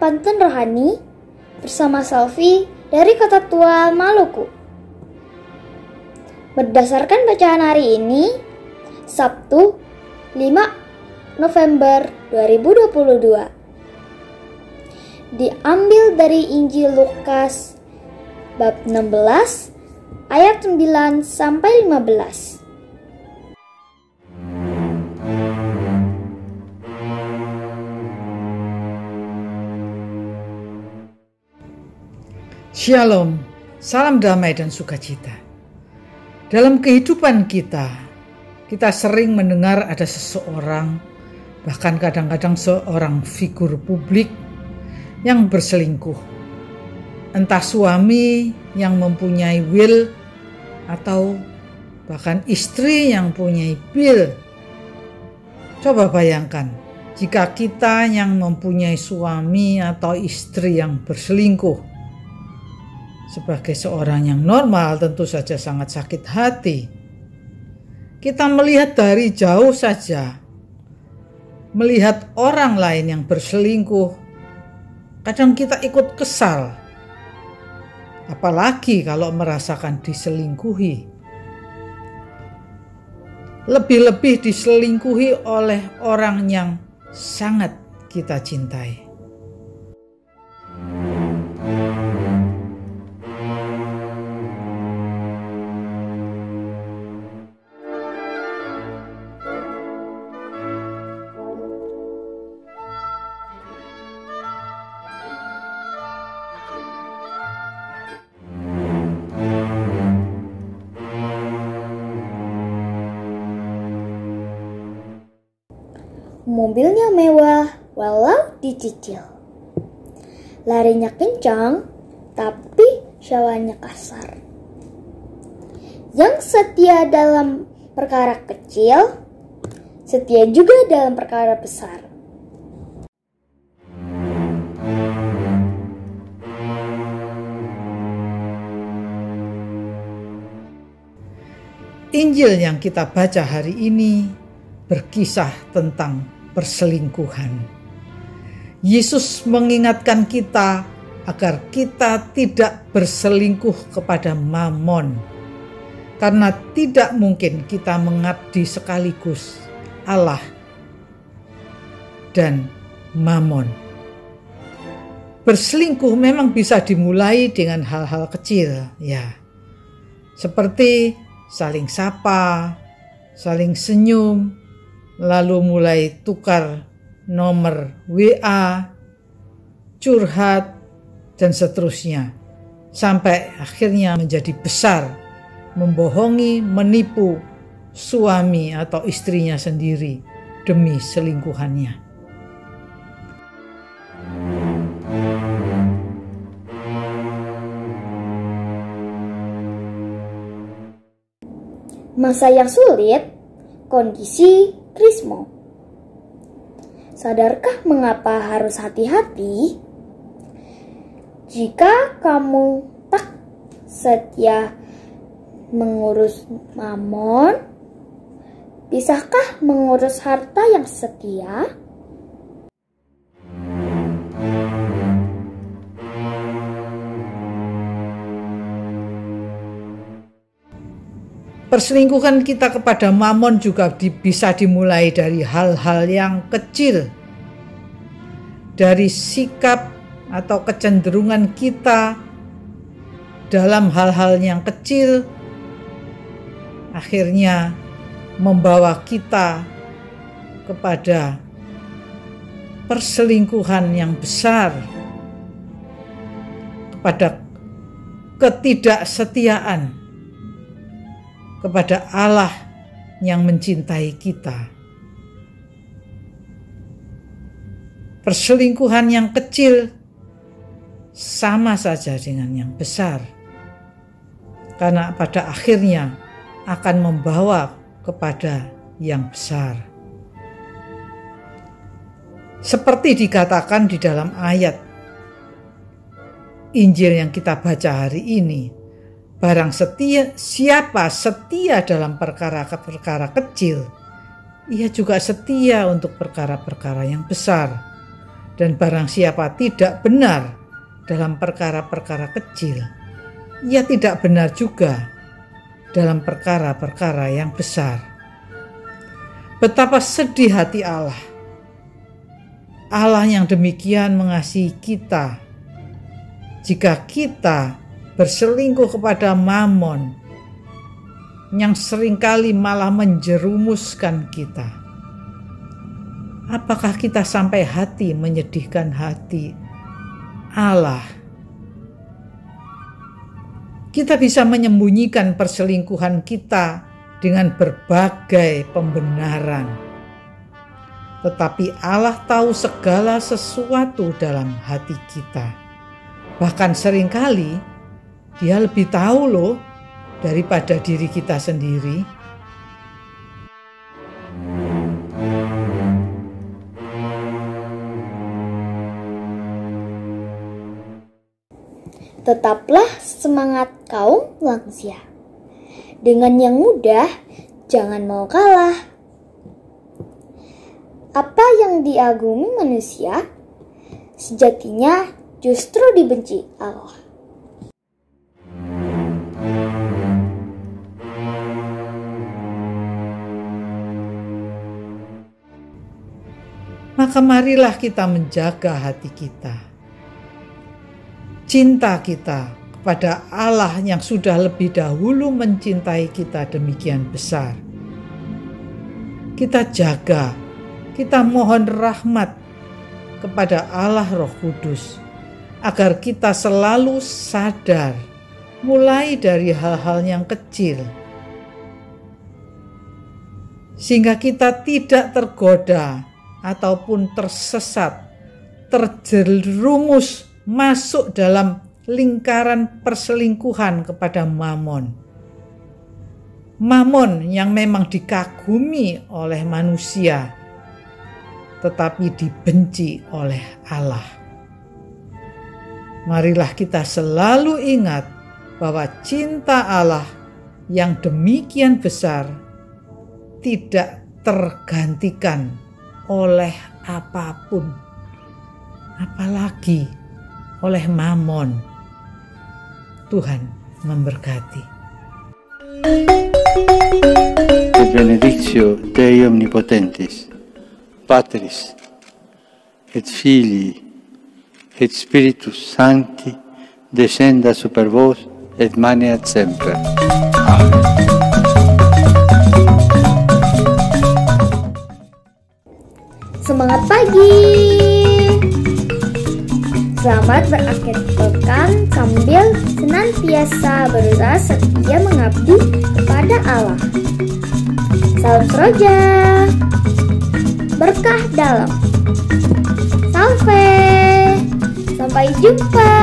Pantun Rohani bersama Selvi dari Kota Tua, Maluku. Berdasarkan bacaan hari ini, Sabtu 5 November 2022, diambil dari Injil Lukas bab 16 ayat 9 sampai 15. Shalom, salam damai dan sukacita. Dalam kehidupan kita sering mendengar ada seseorang, bahkan kadang-kadang seorang figur publik yang berselingkuh. Entah suami yang mempunyai will atau bahkan istri yang punya will. Coba bayangkan jika kita yang mempunyai suami atau istri yang berselingkuh. Sebagai seorang yang normal tentu saja sangat sakit hati. Kita melihat dari jauh saja, melihat orang lain yang berselingkuh, kadang kita ikut kesal. Apalagi kalau merasakan diselingkuhi. Lebih-lebih diselingkuhi oleh orang yang sangat kita cintai. Mobilnya mewah walau dicicil. Larinya kencang tapi syawanya kasar. Yang setia dalam perkara kecil, setia juga dalam perkara besar. Injil yang kita baca hari ini berkisah tentang perselingkuhan. Yesus mengingatkan kita agar kita tidak berselingkuh kepada Mamon, karena tidak mungkin kita mengabdi sekaligus Allah dan Mamon. Berselingkuh memang bisa dimulai dengan hal-hal kecil, ya, seperti saling sapa, saling senyum, lalu mulai tukar nomor WA, curhat, dan seterusnya. Sampai akhirnya menjadi besar, membohongi, menipu suami atau istrinya sendiri demi selingkuhannya. Masa yang sulit, kondisi Krismo. Sadarkah mengapa harus hati-hati? Jika kamu tak setia mengurus Mamon, bisakah mengurus harta yang setia? Perselingkuhan kita kepada Mamon juga bisa dimulai dari hal-hal yang kecil. Dari sikap atau kecenderungan kita dalam hal-hal yang kecil, akhirnya membawa kita kepada perselingkuhan yang besar, kepada ketidaksetiaan kepada Allah yang mencintai kita. Perselingkuhan yang kecil sama saja dengan yang besar, karena pada akhirnya akan membawa kepada yang besar. Seperti dikatakan di dalam ayat Injil yang kita baca hari ini, barang siapa setia dalam perkara-perkara kecil, ia juga setia untuk perkara-perkara yang besar. Dan barang siapa tidak benar dalam perkara-perkara kecil, ia tidak benar juga dalam perkara-perkara yang besar. Betapa sedih hati Allah. Allah yang demikian mengasihi kita. Jika kita berselingkuh kepada Mammon yang seringkali malah menjerumuskan kita, apakah kita sampai hati menyedihkan hati Allah? Kita bisa menyembunyikan perselingkuhan kita dengan berbagai pembenaran. Tetapi Allah tahu segala sesuatu dalam hati kita. Bahkan seringkali Dia lebih tahu loh daripada diri kita sendiri. Tetaplah semangat kaum lansia. Dengan yang mudah, jangan mau kalah. Apa yang diagumi manusia, sejatinya justru dibenci Allah. Maka marilah kita menjaga hati kita. Cinta kita kepada Allah yang sudah lebih dahulu mencintai kita demikian besar. Kita jaga, kita mohon rahmat kepada Allah Roh Kudus, agar kita selalu sadar, mulai dari hal-hal yang kecil, sehingga kita tidak tergoda ataupun tersesat, terjerumus masuk dalam lingkaran perselingkuhan kepada Mammon. Mammon yang memang dikagumi oleh manusia, tetapi dibenci oleh Allah. Marilah kita selalu ingat bahwa cinta Allah yang demikian besar tidak tergantikan oleh apapun, apalagi oleh Mammon. Tuhan memberkati. Et benedictio Dei Omnipotentis, Patris, et Filii, et Spiritus Sancti, descenda super vos, et maneat semper. Amen. Semangat pagi! Selamat berakhir pekan sambil senantiasa berusaha setia mengabdi kepada Allah. Salam Seroja, berkah dalam. Salve, sampai jumpa.